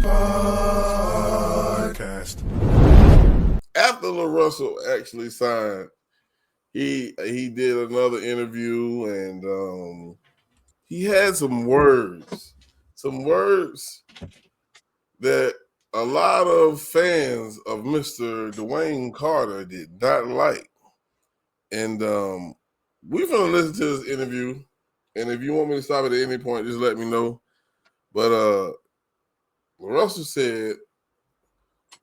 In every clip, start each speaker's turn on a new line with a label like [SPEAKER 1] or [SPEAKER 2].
[SPEAKER 1] Podcast. After LaRussell actually signed, he did another interview and he had some words that a lot of fans of Mr. Dwayne Carter did not like. And we're going to listen to this interview. And if you want me to stop it at any point, just let me know. But LaRussell said,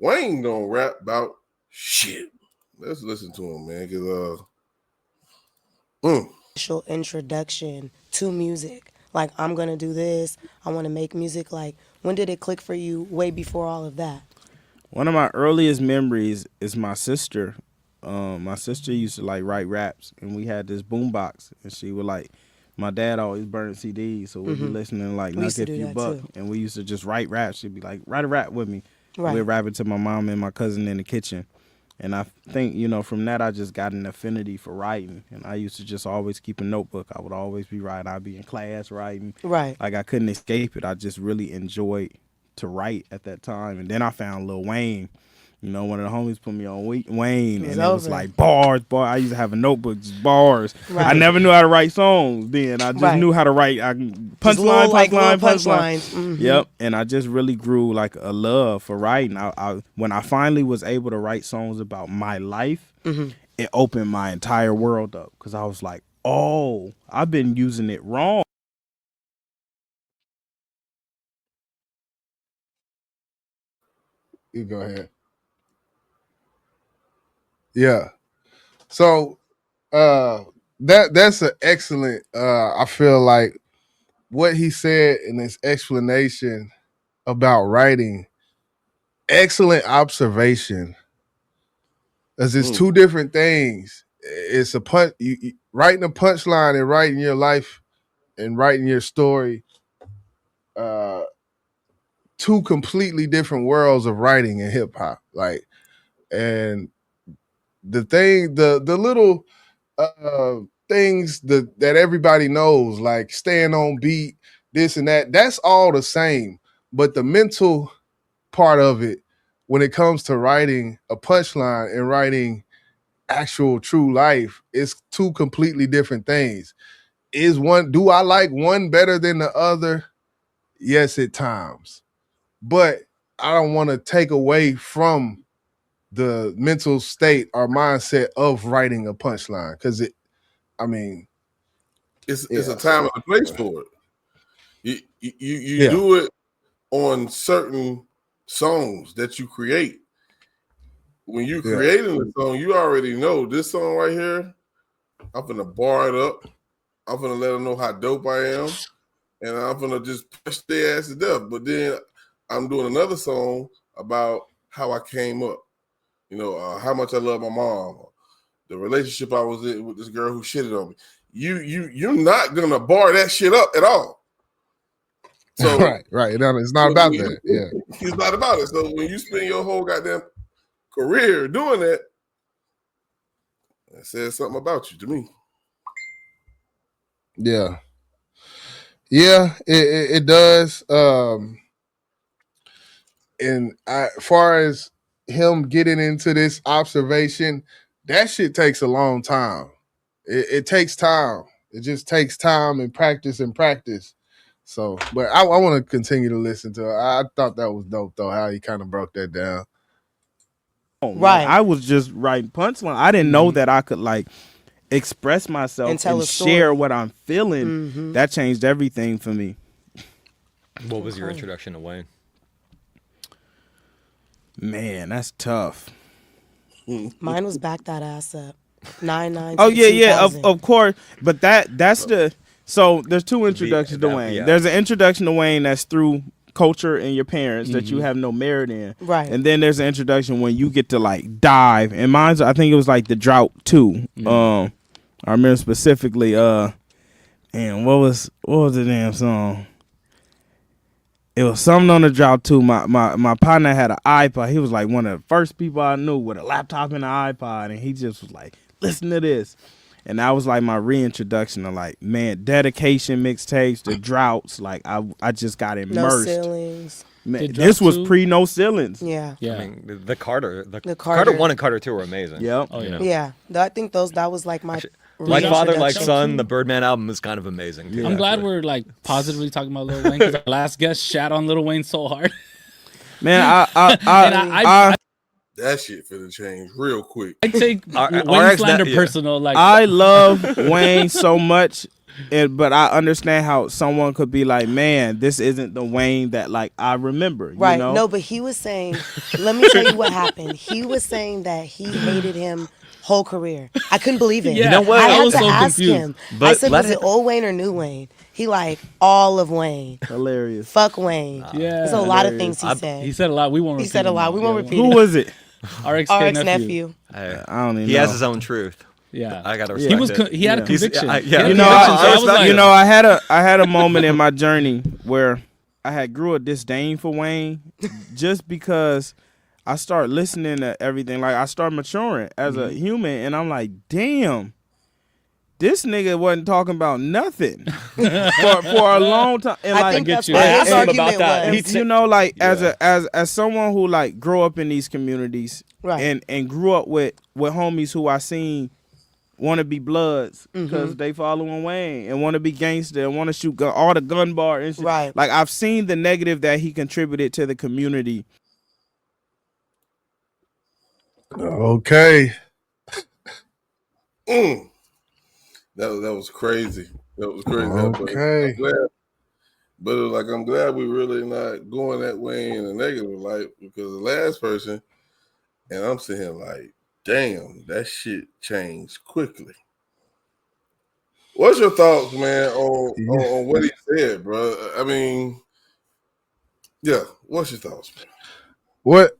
[SPEAKER 1] Wayne don't rap about shit. Let's listen to him, man.
[SPEAKER 2] Initial introduction to music. Like, I'm going to do this. I want to make music. Like, when did it click for you way before all of that?
[SPEAKER 3] One of my earliest memories is my sister. My sister used to like write raps, and we had this boombox, and she would like. My dad always burned CDs, so we'd be listening like Knock If You Buck, and we used to just write raps. She'd be like, "Write a rap with me." Right. We'd rap it to my mom and my cousin in the kitchen, and I think from that I just got an affinity for writing, and I used to just always keep a notebook. I would always be writing. I'd be in class writing. Right. Like I couldn't escape it. I just really enjoyed to write at that time, and then I found Lil Wayne. One of the homies put me on Wayne, and it was like bars. I used to have a notebook, just bars. Right. I never knew how to write songs then. I just knew how to write punchline. Mm-hmm. Yep, and I just really grew like a love for writing. When I finally was able to write songs about my life, it opened my entire world up because I was like, oh, I've been using it wrong.
[SPEAKER 4] You go ahead. Yeah. So that's an excellent I feel like what he said in his explanation about writing, excellent observation. Because it's two different things. It's writing a punchline and writing your life and writing your story. Two completely different worlds of writing in hip hop. And the little things that everybody knows, like staying on beat, this and that, that's all the same. But the mental part of it, when it comes to writing a punchline and writing actual true life, it's two completely different things. Do I like one better than the other? Yes, at times. But I don't want to take away from the mental state or mindset of writing a punchline, because it's
[SPEAKER 1] a time and a place for it. You do it on certain songs that you create. When you creating a song, you already know this song right here, I'm gonna bar it up. I'm gonna let them know how dope I am, and I'm gonna just push their ass to death. But then I'm doing another song about how I came up. How much I love my mom, the relationship I was in with this girl who shitted on me. You're not gonna bar that shit up at all. So
[SPEAKER 4] right. It's not about that. Yeah,
[SPEAKER 1] it's not about it. So when you spend your whole goddamn career doing that, it says something about you to me.
[SPEAKER 4] Yeah, it does. And as far as him getting into this observation, that shit takes a long time. It takes time. It just takes time and practice. So, but I want to continue to listen to it. I thought that was dope though, how he kind of broke that down.
[SPEAKER 3] Right. I was just writing punchline. I didn't know that I could like express myself and share what I'm feeling. That changed everything for me.
[SPEAKER 5] What was your introduction to Wayne?
[SPEAKER 3] Man, that's tough.
[SPEAKER 2] Mine was Back That Ass Up. 9-9.
[SPEAKER 3] Oh yeah, of course. But that's so there's two introductions to Wayne. Yeah. There's an introduction to Wayne that's through culture and your parents that you have no merit in. Right. And then there's an introduction when you get to like dive. And mine's, I think it was like the Drought 2. I remember specifically what was the damn song? It was something on the Drought 2. My partner had an iPod. He was like one of the first people I knew with a laptop and an iPod, and he just was like, listen to this. And that was like my reintroduction to like, man, dedication mixtapes, the droughts. Like I just got
[SPEAKER 2] No
[SPEAKER 3] immersed.
[SPEAKER 2] ceilings.
[SPEAKER 3] Man, this was
[SPEAKER 6] too?
[SPEAKER 3] pre no ceilings.
[SPEAKER 2] Yeah.
[SPEAKER 5] I mean, the Carter,
[SPEAKER 2] The
[SPEAKER 5] Carter
[SPEAKER 2] Carter.
[SPEAKER 5] 1 and Carter 2 were amazing.
[SPEAKER 3] Yep.
[SPEAKER 6] Oh, yeah.
[SPEAKER 2] Yeah. I think that was like my
[SPEAKER 5] Like Father, Like
[SPEAKER 2] reintroduction.
[SPEAKER 5] Son, the Birdman album is kind of amazing. Too,
[SPEAKER 6] I'm glad
[SPEAKER 5] actually.
[SPEAKER 6] we're like positively talking about Lil Wayne because the last guest shat on Lil Wayne so hard.
[SPEAKER 3] Man,
[SPEAKER 6] And I
[SPEAKER 1] That shit finna change real quick.
[SPEAKER 6] I take
[SPEAKER 5] RX
[SPEAKER 6] Wayne slander
[SPEAKER 5] yeah.
[SPEAKER 6] personal. Like
[SPEAKER 3] I love Wayne so much, but I understand how someone could be like, man, this isn't the Wayne that like I remember. You
[SPEAKER 2] Right.
[SPEAKER 3] know?
[SPEAKER 2] No, but he was saying, let me tell you what happened. He was saying that he hated him whole career. I couldn't believe it.
[SPEAKER 6] Yeah. You know
[SPEAKER 5] what?
[SPEAKER 2] I
[SPEAKER 5] I
[SPEAKER 2] had
[SPEAKER 6] was
[SPEAKER 2] to
[SPEAKER 6] so
[SPEAKER 2] ask
[SPEAKER 6] confused.
[SPEAKER 2] him.
[SPEAKER 5] But
[SPEAKER 2] I said,
[SPEAKER 5] let
[SPEAKER 2] was it
[SPEAKER 5] it-
[SPEAKER 2] old Wayne or new Wayne? He like all of Wayne.
[SPEAKER 3] Hilarious.
[SPEAKER 2] Fuck Wayne.
[SPEAKER 6] yeah,
[SPEAKER 2] There's a lot of things he
[SPEAKER 5] Hilarious.
[SPEAKER 2] said.
[SPEAKER 6] he said a lot. We won't.
[SPEAKER 2] He
[SPEAKER 6] repeat
[SPEAKER 2] said a
[SPEAKER 6] them.
[SPEAKER 2] lot. We won't
[SPEAKER 6] Yeah,
[SPEAKER 2] repeat
[SPEAKER 3] Who
[SPEAKER 2] it.
[SPEAKER 3] was it?
[SPEAKER 6] RX
[SPEAKER 2] RX nephew.
[SPEAKER 5] Hey,
[SPEAKER 3] I don't even
[SPEAKER 5] he
[SPEAKER 3] know.
[SPEAKER 5] has his own truth.
[SPEAKER 6] Yeah,
[SPEAKER 5] I gotta
[SPEAKER 6] he
[SPEAKER 5] respect
[SPEAKER 6] was.
[SPEAKER 5] it.
[SPEAKER 6] He had a
[SPEAKER 3] Yeah.
[SPEAKER 6] conviction.
[SPEAKER 5] Yeah,
[SPEAKER 6] He had a
[SPEAKER 3] You know,
[SPEAKER 6] conviction. So I was like,
[SPEAKER 3] I had a moment in my journey where I had grew a disdain for Wayne just because I started listening to everything. Like I started maturing as a human, and I'm like, damn, this nigga wasn't talking about nothing for a long time. And
[SPEAKER 2] I
[SPEAKER 3] like,
[SPEAKER 2] think that's
[SPEAKER 6] you.
[SPEAKER 2] what
[SPEAKER 6] I
[SPEAKER 2] his
[SPEAKER 6] asked him
[SPEAKER 2] argument
[SPEAKER 5] about that.
[SPEAKER 2] was.
[SPEAKER 5] He
[SPEAKER 3] you know, like
[SPEAKER 5] Yeah.
[SPEAKER 3] as someone who like grew up in these communities
[SPEAKER 2] Right.
[SPEAKER 3] and grew up with homies who I seen want to be bloods because they following Wayne and want to be gangster and want to shoot all the gun bar and shit.
[SPEAKER 2] Right.
[SPEAKER 3] Like I've seen the negative that he contributed to the community.
[SPEAKER 4] Okay.
[SPEAKER 1] Mm. That was crazy. That was crazy.
[SPEAKER 4] Okay.
[SPEAKER 1] I'm glad, but like I'm glad we really not going that way in a negative light because the last person, and I'm sitting here like, damn, that shit changed quickly. What's your thoughts, man, on what he said, bro? I mean, yeah. What's your thoughts, man?
[SPEAKER 4] What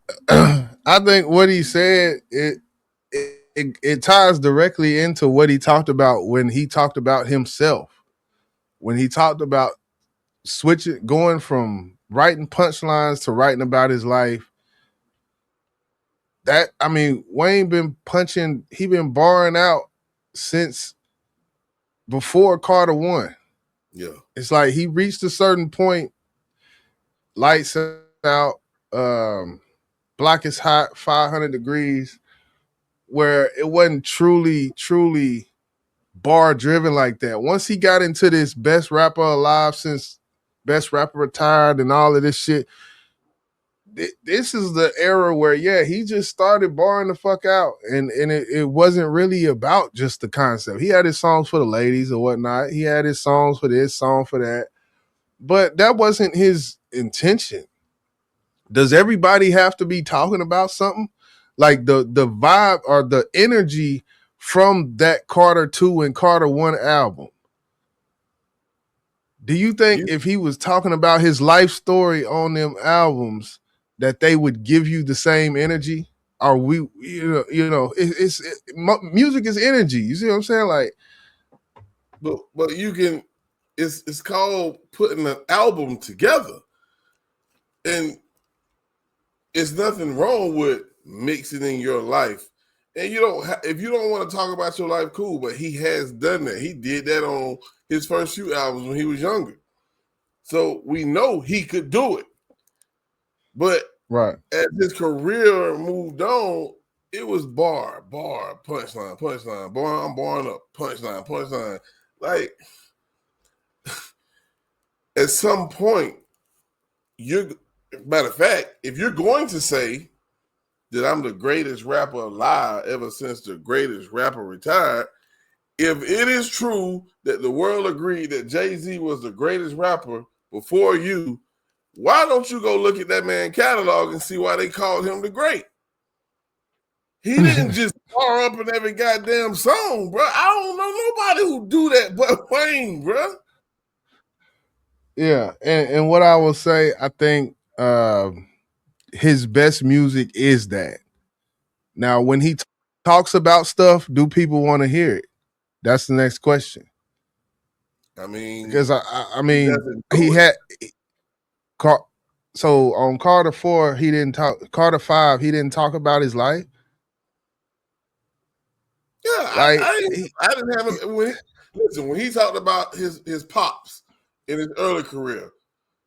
[SPEAKER 4] I think what he said it ties directly into what he talked about when he talked about himself. When he talked about switching, going from writing punchlines to writing about his life. That I mean, Wayne been punching. He been barring out since before Carter 1.
[SPEAKER 1] Yeah.
[SPEAKER 4] It's like he reached a certain point. Lights out. Block is hot. 500 degrees. Where it wasn't truly bar driven like that. Once he got into this best rapper alive since best rapper retired and all of this shit, this is the era where he just started barring the fuck out, and it wasn't really about just the concept. He had his songs for the ladies or whatnot. He had his songs for this, song for that, but that wasn't his intention. Does everybody have to be talking about something? Like the vibe or the energy from that Carter 2 and Carter 1 album. Do you think if he was talking about his life story on them albums that they would give you the same energy? Or music is energy. You see what I'm saying? Like,
[SPEAKER 1] but you can. It's called putting an album together, and it's nothing wrong with mixing in your life. And you don't if you don't want to talk about your life, cool. But he has done that. He did that on his first few albums when he was younger. So we know he could do it. But
[SPEAKER 4] right.
[SPEAKER 1] as his career moved on, it was bar, punchline. Bar, I'm barring up, punchline. Like, at some point, matter of fact, if you're going to say that I'm the greatest rapper alive ever since the greatest rapper retired, if it is true that the world agreed that Jay-Z was the greatest rapper before you, why don't you go look at that man's catalog and see why they called him the great? He didn't just bar up in every goddamn song, bro. I don't know nobody who do that but Wayne, bro.
[SPEAKER 4] Yeah, and what I will say, I think his best music is that. Now, when he talks about stuff, do people want to hear it? That's the next question.
[SPEAKER 1] I mean,
[SPEAKER 4] because I mean,
[SPEAKER 1] he
[SPEAKER 4] had so on Carter 4, he didn't talk. Carter 5, he didn't talk about his life.
[SPEAKER 1] Yeah,
[SPEAKER 4] Like
[SPEAKER 1] I didn't have him when he talked about his pops in his early career.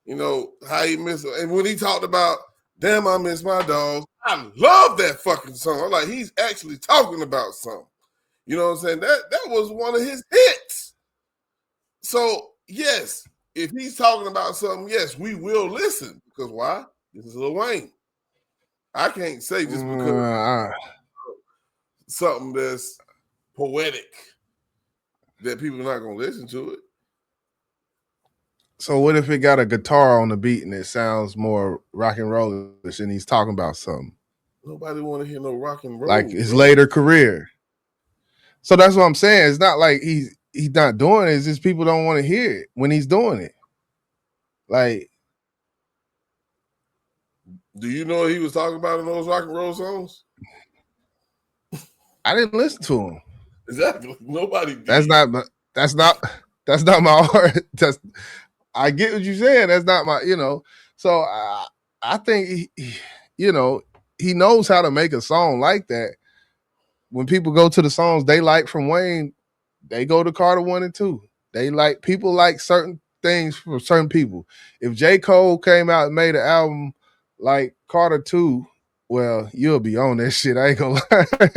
[SPEAKER 1] You know how he missed, and when he talked about, damn, I miss my dogs. I love that fucking song. I'm like, he's actually talking about something. You know what I'm saying? That was one of his hits. So yes, if he's talking about something, yes, we will listen. Because why? This is Lil Wayne. I can't say just because something that's poetic that people are not gonna listen to it.
[SPEAKER 4] So what if it got a guitar on the beat and it sounds more rock and rollish and he's talking about something?
[SPEAKER 1] Nobody want to hear no rock and roll.
[SPEAKER 4] Like his later career. So that's what I'm saying. It's not like he's not doing it. It's just people don't want to hear it when he's doing it. Like,
[SPEAKER 1] do you know what he was talking about in those rock and roll songs?
[SPEAKER 4] I didn't listen to him.
[SPEAKER 1] Exactly. Nobody did.
[SPEAKER 4] That's not my art. I get what you're saying. That's not my, So I think he knows how to make a song like that. When people go to the songs they like from Wayne, they go to Carter 1 and 2. People like certain things from certain people. If J. Cole came out and made an album like Carter 2, well, you'll be on that shit. I ain't gonna lie.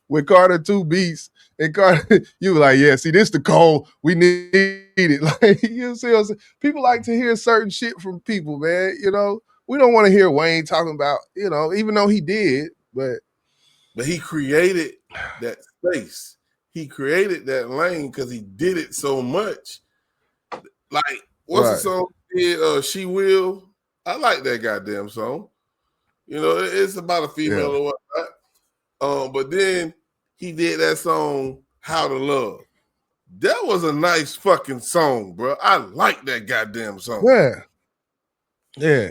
[SPEAKER 4] With Carter 2 beats and Carter, you were like, yeah, see, this the Cole. We need it. Like, you see what I'm saying? People like to hear certain shit from people, man. We don't want to hear Wayne talking about, even though he did, but
[SPEAKER 1] he created that space. He created that lane because he did it so much. Like, what's the song he did? She Will. I like that goddamn song. It's about a female or whatnot. But then he did that song, How to Love. That was a nice fucking song, bro. I like that goddamn song.
[SPEAKER 4] Yeah.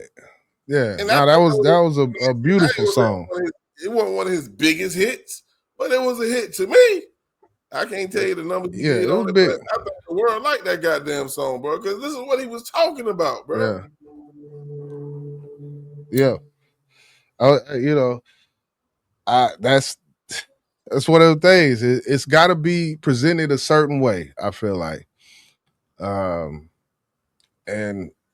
[SPEAKER 4] And that was a beautiful song.
[SPEAKER 1] It wasn't one of his biggest hits, but it was a hit to me. I can't tell you the numbers he did on it, but I think the world liked that goddamn song, bro, because this is what he was talking about, bro.
[SPEAKER 4] Yeah. That's one of the things. It's got to be presented a certain way, I feel like. And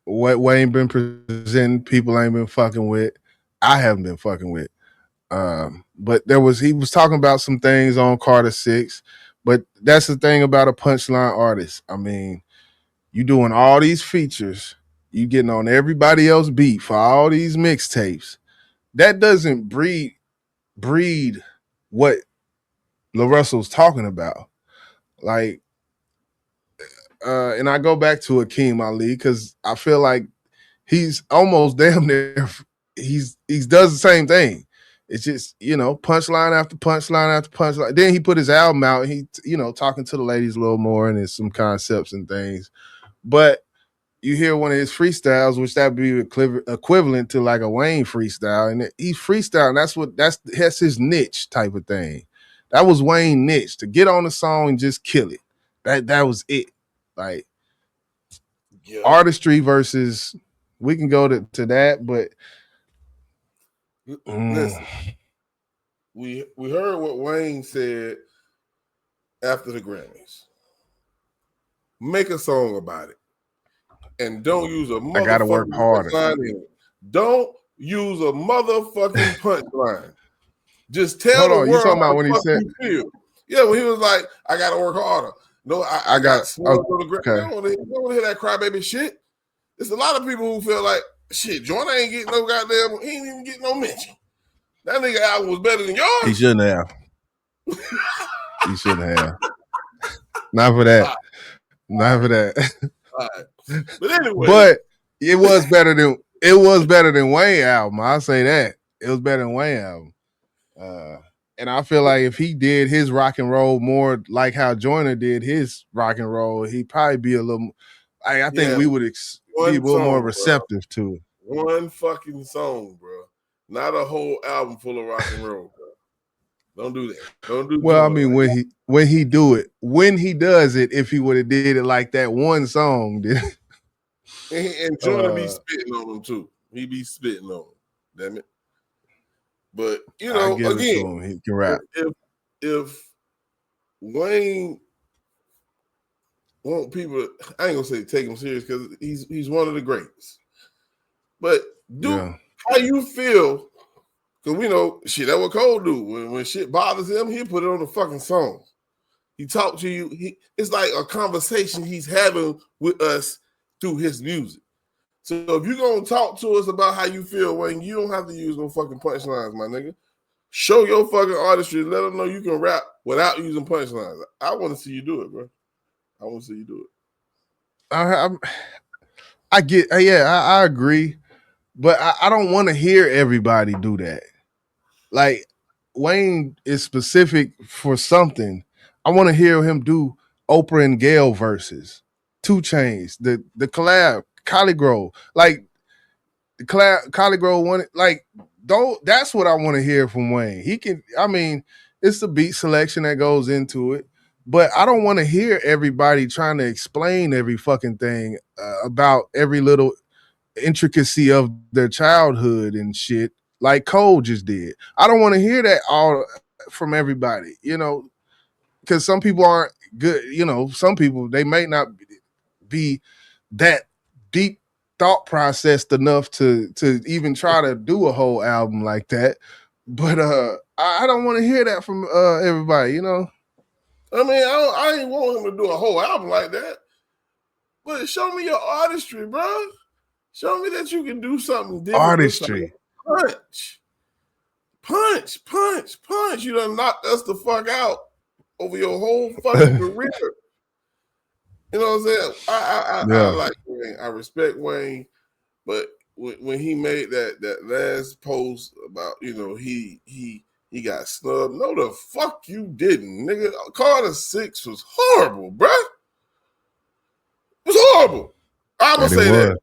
[SPEAKER 4] what Wayne been presenting, people ain't been fucking with. I haven't been fucking with. But he was talking about some things on Carter 6, but that's the thing about a punchline artist. I mean, you doing all these features, you getting on everybody else's beat for all these mixtapes. That doesn't breed what LaRussell's talking about. Like, and I go back to Akeem Ali because I feel like he's almost damn near he does the same thing. It's just, punchline after punchline after punchline. Then he put his album out and he, talking to the ladies a little more and there's some concepts and things. But you hear one of his freestyles, which that would be equivalent to like a Wayne freestyle, and he's freestyling. That's his niche type of thing. That was Wayne niche, to get on the song and just kill it. That was it. Like, artistry versus, we can go to that, but
[SPEAKER 1] listen, we heard what Wayne said after the Grammys. Make a song about it. And don't use a motherfucking
[SPEAKER 4] I gotta work harder.
[SPEAKER 1] punchline. Don't use a motherfucking punchline. Just tell the world
[SPEAKER 4] you talking about when he said,
[SPEAKER 1] yeah, when he was like, I gotta work harder. No, I got sworn on the ground.
[SPEAKER 4] Okay.
[SPEAKER 1] I don't want to hear that crybaby shit. There's a lot of people who feel like, shit, Jordan ain't getting no goddamn, he ain't even getting no mention. That nigga album was better than yours.
[SPEAKER 4] He shouldn't have. He shouldn't have. Not for that. Not for that.
[SPEAKER 1] Right. But anyway.
[SPEAKER 4] But it was better than Wayne album. I'll say that. It was better than Wayne album. And I feel like if he did his rock and roll more like how Joyner did his rock and roll, he'd probably be a little. I think we would be a little more receptive to it.
[SPEAKER 1] One fucking song, bro. Not a whole album full of rock and roll, bro. Don't do that. Don't do.
[SPEAKER 4] Well, I mean, when he does it, if he would have did it like that one song,
[SPEAKER 1] and Joyner be spitting on him too. He be spitting on him. Damn it. But again,
[SPEAKER 4] he can rap.
[SPEAKER 1] if Wayne want people to, I ain't gonna say take him serious because he's one of the greats. But how you feel? Because we know shit, that's what Cole do. When shit bothers him, he'll put it on the fucking song. He talk to you. It's like a conversation he's having with us through his music. So if you're gonna talk to us about how you feel, Wayne, you don't have to use no fucking punchlines, my nigga. Show your fucking artistry. Let them know you can rap without using punchlines. I want to see you do it, bro. I want to see you do it.
[SPEAKER 4] I get, I agree, but I don't want to hear everybody do that. Like Wayne is specific for something. I want to hear him do Oprah and Gayle verses, 2 Chainz, the collab, Colligrove, like the collab, Colligrove one, like that's what I want to hear from Wayne. He can, I mean, it's the beat selection that goes into it, but I don't want to hear everybody trying to explain every fucking thing about every little intricacy of their childhood and shit like Cole just did. I don't want to hear that all from everybody, because some people aren't good. Some people, they may not be that deep thought processed enough to even try to do a whole album like that. But I don't want to hear that from everybody,
[SPEAKER 1] I mean, I ain't want him to do a whole album like that. But show me your artistry, bro. Show me that you can do something different.
[SPEAKER 4] Artistry.
[SPEAKER 1] Punch. You done knocked us the fuck out over your whole fucking career. You know what I'm saying? I like Wayne. I respect Wayne. But when he made that last post about, he got snubbed. No, the fuck you didn't, nigga. Carter 6 was horrible, bruh. It was horrible. I'm going to say that.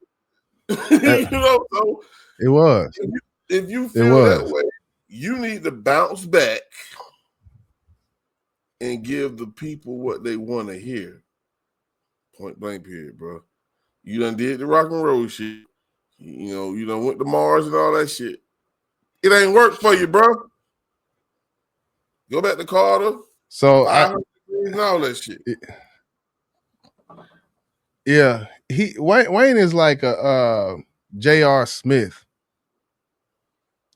[SPEAKER 1] So
[SPEAKER 4] it was.
[SPEAKER 1] If you feel that way, you need to bounce back and give the people what they want to hear. Point blank period, bro. You done did the rock and roll shit. You done went to Mars and all that shit. It ain't worked for you, bro. Go back to Carter.
[SPEAKER 4] So
[SPEAKER 1] and all that shit.
[SPEAKER 4] Yeah, Wayne is like a J.R. Smith.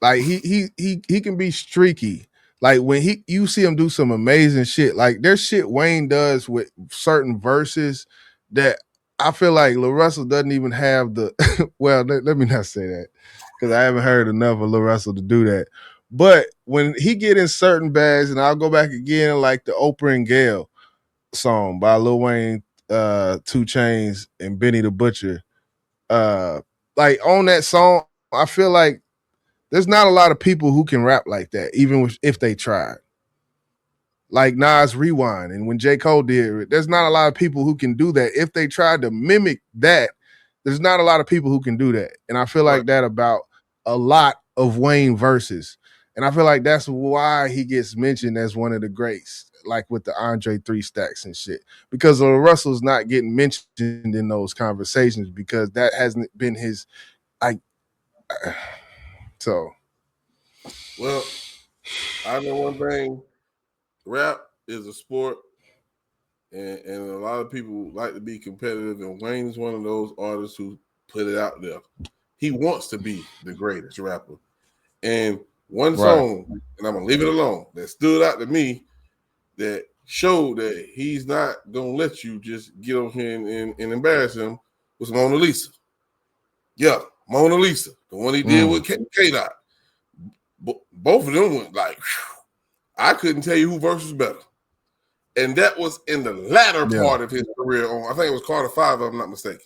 [SPEAKER 4] Like he can be streaky. Like when you see him do some amazing shit. Like there's shit Wayne does with certain verses that I feel like LaRussell doesn't even have the. Well, let me not say that because I haven't heard enough of LaRussell to do that. But when he get in certain bags, and I'll go back again, like the Oprah and Gayle song by Lil Wayne, 2 Chainz, and Benny the Butcher. Like on that song, I feel like there's not a lot of people who can rap like that, even if they tried. Like Nas Rewind, and when J. Cole did it, there's not a lot of people who can do that. If they tried to mimic that, there's not a lot of people who can do that. And I feel like that about a lot of Wayne verses. And I feel like that's why he gets mentioned as one of the greats, like with the Andre 3 Stacks and shit. Because LaRussell's not getting mentioned in those conversations because that hasn't been his, so.
[SPEAKER 1] Well, I know one thing. Rap is a sport, and a lot of people like to be competitive, and Wayne's one of those artists who put it out there. He wants to be the greatest rapper. And one song, and I'm going to leave it alone, that stood out to me that showed that he's not going to let you just get on here and embarrass him was Mona Lisa. Yeah, Mona Lisa, the one he did with K-Dot. Both of them went like, whew. I couldn't tell you who verse was better. And that was in the latter part of his career I think it was Carter 5, if I'm not mistaken.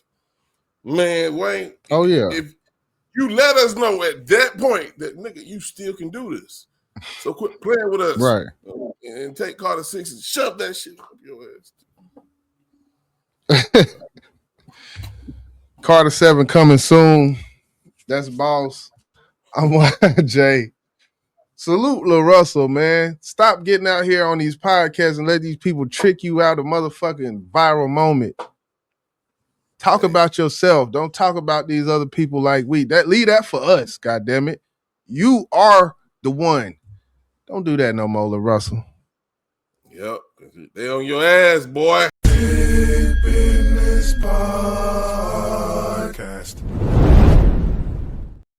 [SPEAKER 1] Man, Wayne.
[SPEAKER 4] Oh, yeah.
[SPEAKER 1] If you let us know at that point that, nigga, you still can do this. So quit playing with us.
[SPEAKER 4] Right.
[SPEAKER 1] And take Carter 6 and shove that shit up your ass.
[SPEAKER 4] Carter 7 coming soon. That's boss. I'm Jay. Salute LaRussell, man. Stop getting out here on these podcasts and let these people trick you out of motherfucking viral moment. Talk about yourself. Don't talk about these other people like leave that for us, goddammit. You are the one. Don't do that no more, LaRussell.
[SPEAKER 1] Yep. They on your ass, boy.
[SPEAKER 7] Business Podcast.